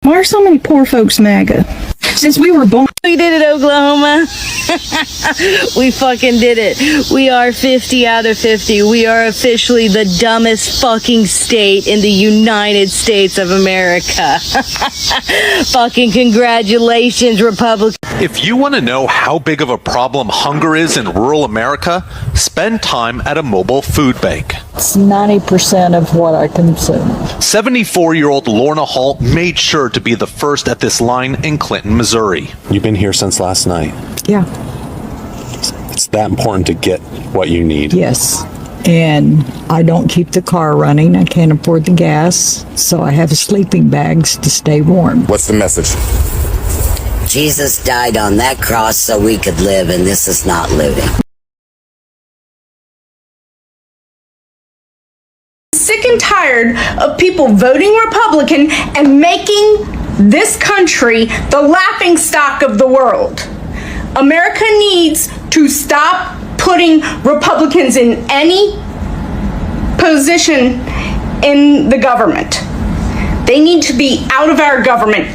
Why are so many poor folks MAGA? Since we were born. We did it, Oklahoma. We fucking did it. We are 50 out of 50. We are officially the dumbest fucking state in the United States of America. Fucking congratulations, Republicans. If you want to know how big of a problem hunger is in rural America, spend time at a mobile food bank. It's 90% of what I consume. 74-year-old Lorna Hall made sure to be the first at this line in Clinton, Missouri. You've been here since last night. Yeah. It's that important to get what you need. Yes. And I don't keep the car running. I can't afford the gas. So I have sleeping bags to stay warm. What's the message? Jesus died on that cross so we could live, and this is not living. Sick and tired of people voting Republican and making this country the laughingstock of the world. America needs to stop putting Republicans in any position in the government. They need to be out of our government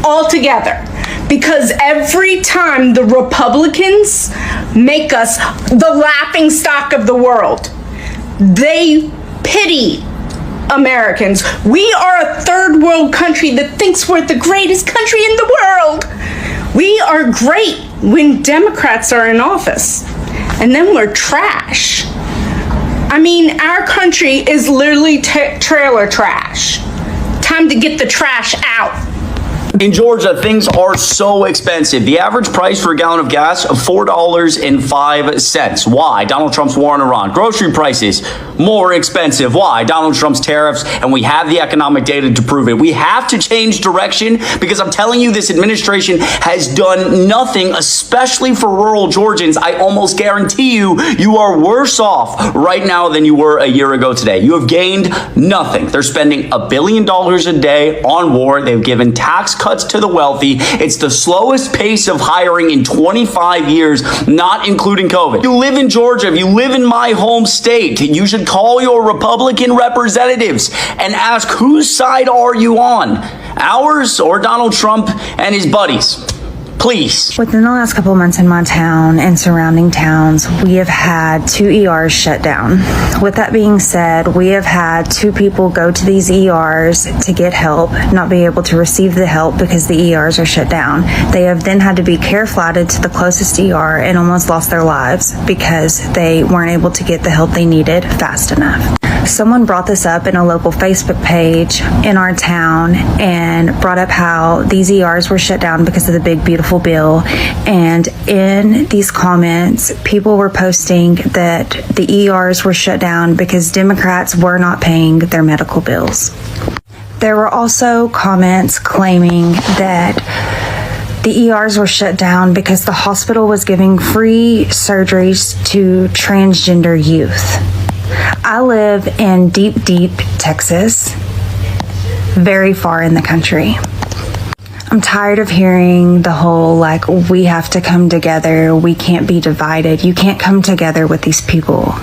altogether. Because every time the Republicans make us the laughingstock of the world, they pity Americans. We are a third world country that thinks we're the greatest country in the world. We are great when Democrats are in office, and then we're trash. I mean, our country is literally trailer trash. Time to get the trash out. In Georgia, things are so expensive. The average price for a gallon of gas of $4.05. Why? Donald Trump's war on Iran. Grocery prices more expensive. Why? Donald Trump's tariffs, and we have the economic data to prove it. We have to change direction because I'm telling you, this administration has done nothing, especially for rural Georgians. I almost guarantee you, you are worse off right now than you were a year ago today. You have gained nothing. They're spending $1 billion a day on war. They've given tax cuts to the wealthy. It's the slowest pace of hiring in 25 years, not including COVID. If you live in Georgia, if you live in my home state, you should call your Republican representatives and ask, whose side are you on? Ours or Donald Trump and his buddies? Please. Within the last couple of months in my town and surrounding towns, we have had 2 ERs shut down. With that being said, we have had 2 people go to these ERs to get help, not be able to receive the help because the ERs are shut down. They have then had to be care flighted to the closest ER and almost lost their lives because they weren't able to get the help they needed fast enough. Someone brought this up in a local Facebook page in our town and brought up how these ERs were shut down because of the big beautiful bill. And in these comments, people were posting that the ERs were shut down because Democrats were not paying their medical bills. There were also comments claiming that the ERs were shut down because the hospital was giving free surgeries to transgender youth. I live in deep Texas, very far in the country. I'm tired of hearing the whole, like, we have to come together, we can't be divided. You can't come together with these people.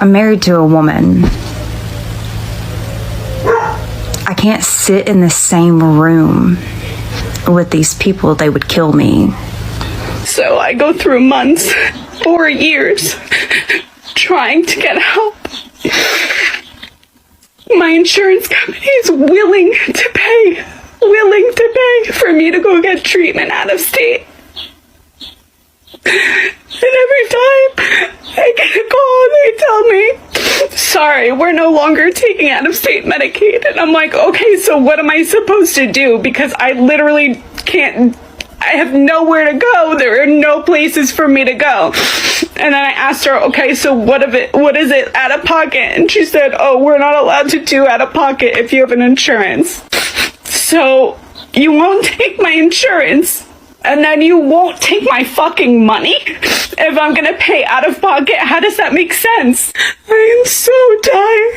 I'm married to a woman. I can't sit in the same room with these people. They would kill me. So I go through months or years trying to get help. My insurance company is willing to pay for me to go get treatment out of state. And every time I get a call, they tell me, sorry, we're no longer taking out-of-state Medicaid. And I'm like, okay, so what am I supposed to do? Because I literally can't, I have nowhere to go. There are no places for me to go. And then I asked her, okay, so what is it out of pocket? And she said, oh, we're not allowed to do out of pocket if you have an insurance. So you won't take my insurance, and then you won't take my fucking money if I'm gonna pay out of pocket. How does that make sense? I am so tired.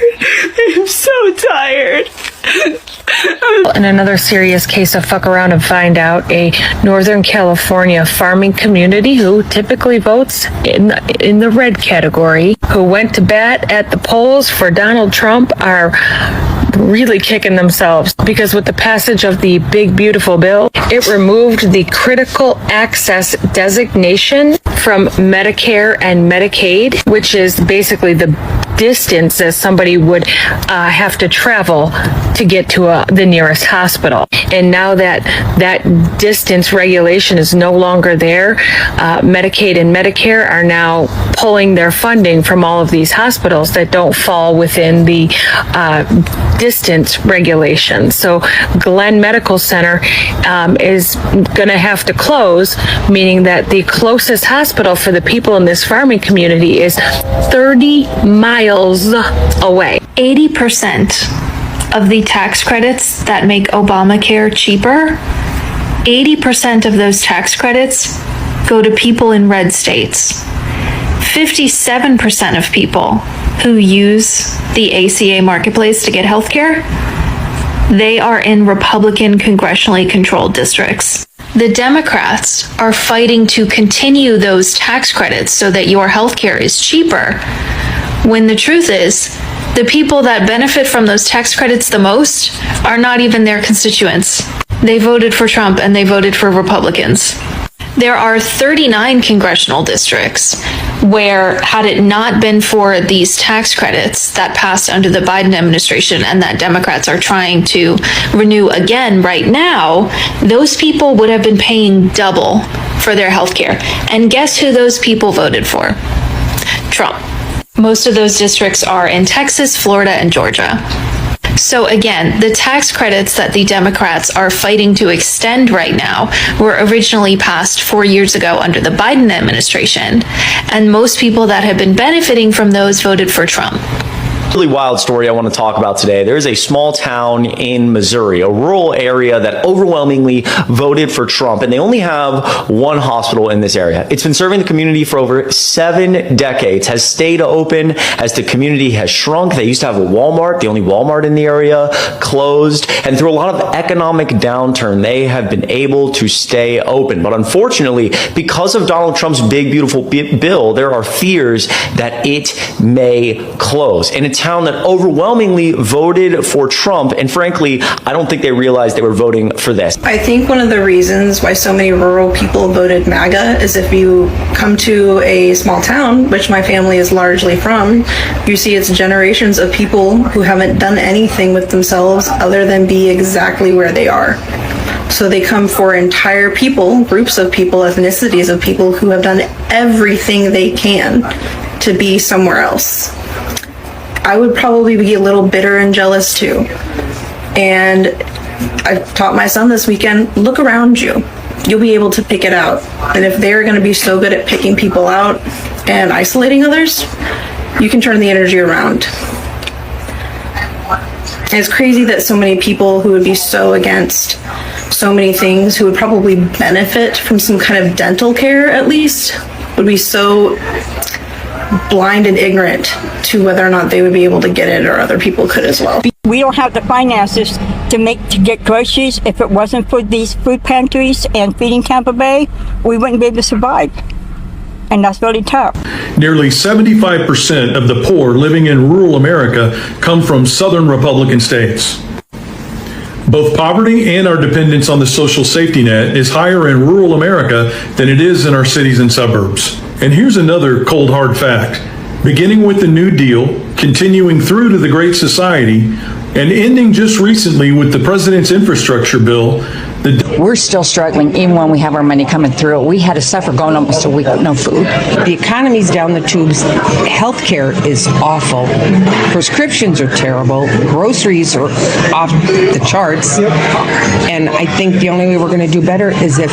I am so tired. In another serious case of fuck around and find out, a Northern California farming community who typically votes in the red category, who went to bat at the polls for Donald Trump, are really kicking themselves because with the passage of the big, beautiful bill, it removed the critical access designation from Medicare and Medicaid, which is basically the distance that somebody would have to travel to get to the nearest hospital. And now that distance regulation is no longer there, Medicaid and Medicare are now pulling their funding from all of these hospitals that don't fall within the distance regulations. So Glenn Medical Center is going to have to close, meaning that the closest hospital for the people in this farming community is 30 miles away. 80% of the tax credits that make Obamacare cheaper, 80% of those tax credits go to people in red states. 57% of people who use the ACA marketplace to get healthcare, they are in Republican congressionally controlled districts. The Democrats are fighting to continue those tax credits so that your healthcare is cheaper, when the truth is, the people that benefit from those tax credits the most are not even their constituents. They voted for Trump and they voted for Republicans. There are 39 congressional districts where, had it not been for these tax credits that passed under the Biden administration and that Democrats are trying to renew again right now, those people would have been paying double for their health care. And guess who those people voted for? Trump. Most of those districts are in Texas, Florida, and Georgia. So again, the tax credits that the Democrats are fighting to extend right now were originally passed 4 years ago under the Biden administration, and most people that have been benefiting from those voted for Trump. Really wild story I want to talk about today. There's a small town in Missouri, a rural area that overwhelmingly voted for Trump, and they only have one hospital in this area. It's been serving the community for over 7 decades, has stayed open as the community has shrunk. They used to have a Walmart, the only Walmart in the area, closed, and through a lot of economic downturn, they have been able to stay open. But unfortunately, because of Donald Trump's big, beautiful bill, there are fears that it may close. And it's town that overwhelmingly voted for Trump, and frankly, I don't think they realized they were voting for this. I think one of the reasons why so many rural people voted MAGA is if you come to a small town, which my family is largely from, you see it's generations of people who haven't done anything with themselves other than be exactly where they are. So they come for entire people, groups of people, ethnicities of people who have done everything they can to be somewhere else. I would probably be a little bitter and jealous too. And I taught my son this weekend, look around you. You'll be able to pick it out. And if they're going to be so good at picking people out and isolating others, you can turn the energy around. And it's crazy that so many people who would be so against so many things, who would probably benefit from some kind of dental care at least, would be so blind and ignorant to whether or not they would be able to get it or other people could as well. We don't have the finances to get groceries. If it wasn't for these food pantries and Feeding Tampa Bay, we wouldn't be able to survive. And that's really tough. Nearly 75% of the poor living in rural America come from southern Republican states. Both poverty and our dependence on the social safety net is higher in rural America than it is in our cities and suburbs. And here's another cold hard fact. Beginning with the New Deal, continuing through to the Great Society, and ending just recently with the President's infrastructure bill, we're still struggling even when we have our money coming through. We had to suffer going almost a week with no food. The economy's down the tubes. Healthcare is awful. Prescriptions are terrible. Groceries are off the charts. And I think the only way we're going to do better is if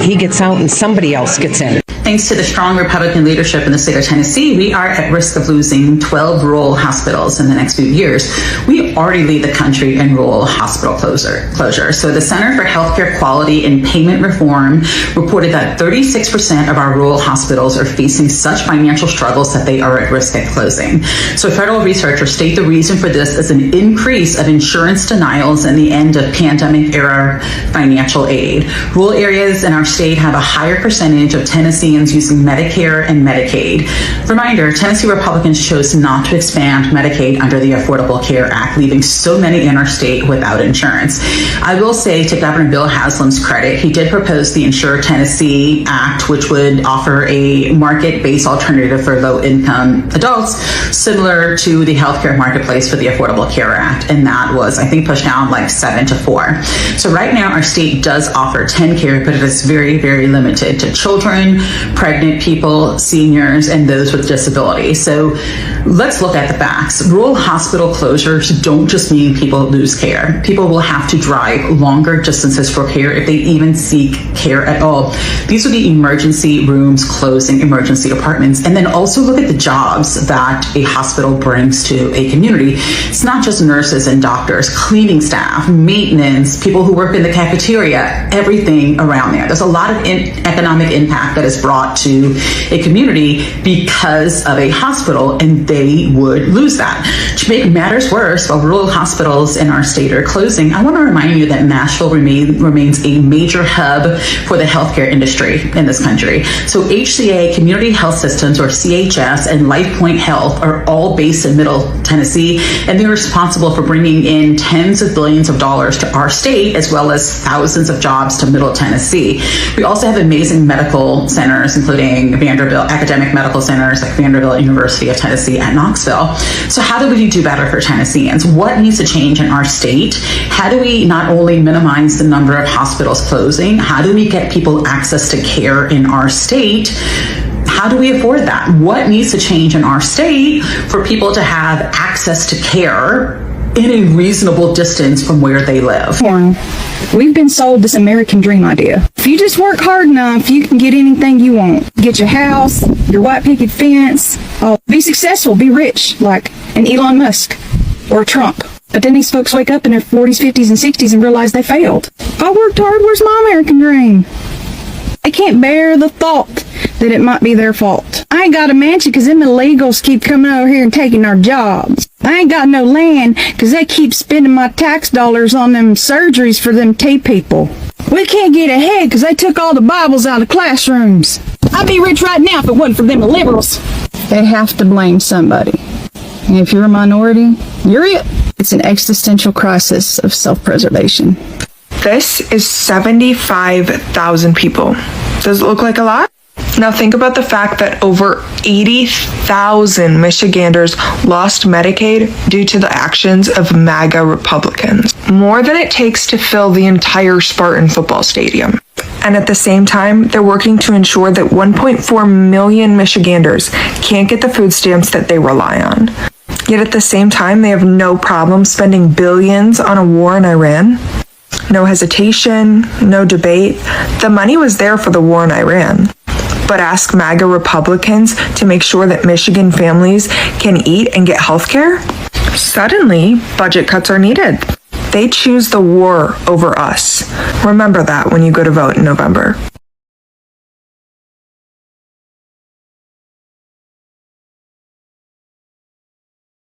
he gets out and somebody else gets in. Thanks to the strong Republican leadership in the state of Tennessee, we are at risk of losing 12 rural hospitals in the next few years. We already lead the country in rural hospital closure. So the Center for Healthcare Quality and Payment Reform reported that 36% of our rural hospitals are facing such financial struggles that they are at risk of closing. So federal researchers state the reason for this is an increase of insurance denials and the end of pandemic-era financial aid. Rural areas in our state have a higher percentage of Tennessee Tennesseans using Medicare and Medicaid. Reminder, Tennessee Republicans chose not to expand Medicaid under the Affordable Care Act, leaving so many in our state without insurance. I will say, to Governor Bill Haslam's credit, he did propose the Insure Tennessee Act, which would offer a market-based alternative for low-income adults, similar to the healthcare marketplace for the Affordable Care Act, and that was, I think, pushed down like 7-4. So right now, our state does offer TennCare, but it is very, very limited to children, pregnant people, seniors, and those with disabilities. So let's look at the facts. Rural hospital closures don't just mean people lose care. People will have to drive longer distances for care if they even seek care at all. These would be emergency rooms closing, emergency departments, and then also look at the jobs that a hospital brings to a community. It's not just nurses and doctors, cleaning staff, maintenance, people who work in the cafeteria, everything around there. There's a lot of economic impact that is brought to a community because of a hospital, and they would lose that. To make matters worse, while rural hospitals in our state are closing, I want to remind you that Nashville remains a major hub for the healthcare industry in this country. So HCA, Community Health Systems, or CHS, and LifePoint Health are all based in Middle Tennessee, and they're responsible for bringing in tens of billions of dollars to our state, as well as thousands of jobs to Middle Tennessee. We also have amazing medical centers, including Vanderbilt, academic medical centers like Vanderbilt University of Tennessee at Knoxville. So how do we do better for Tennesseans? What needs to change in our state? How do we not only minimize the number of hospitals closing, how do we get people access to care in our state? How do we afford that? What needs to change in our state for people to have access to care in a reasonable distance from where they live? We've been sold this American dream idea. If you just work hard enough, you can get anything you want. Get your house, your white picket fence, be successful, be rich, like an Elon Musk or Trump. But then these folks wake up in their 40s, 50s, and 60s and realize they failed. I worked hard, where's my American dream? They can't bear the thought that it might be their fault. I ain't got a mansion because them illegals keep coming over here and taking our jobs. I ain't got no land because they keep spending my tax dollars on them surgeries for them T people. We can't get ahead because they took all the Bibles out of classrooms. I'd be rich right now if it wasn't for them liberals. They have to blame somebody. And if you're a minority, you're it. It's an existential crisis of self-preservation. This is 75,000 people. Does it look like a lot? Now think about the fact that over 80,000 Michiganders lost Medicaid due to the actions of MAGA Republicans. More than it takes to fill the entire Spartan football stadium. And at the same time, they're working to ensure that 1.4 million Michiganders can't get the food stamps that they rely on. Yet at the same time, they have no problem spending billions on a war in Iran. No hesitation, no debate. The money was there for the war in Iran. But ask MAGA Republicans to make sure that Michigan families can eat and get health care? Suddenly, budget cuts are needed. They choose the war over us. Remember that when you go to vote in November.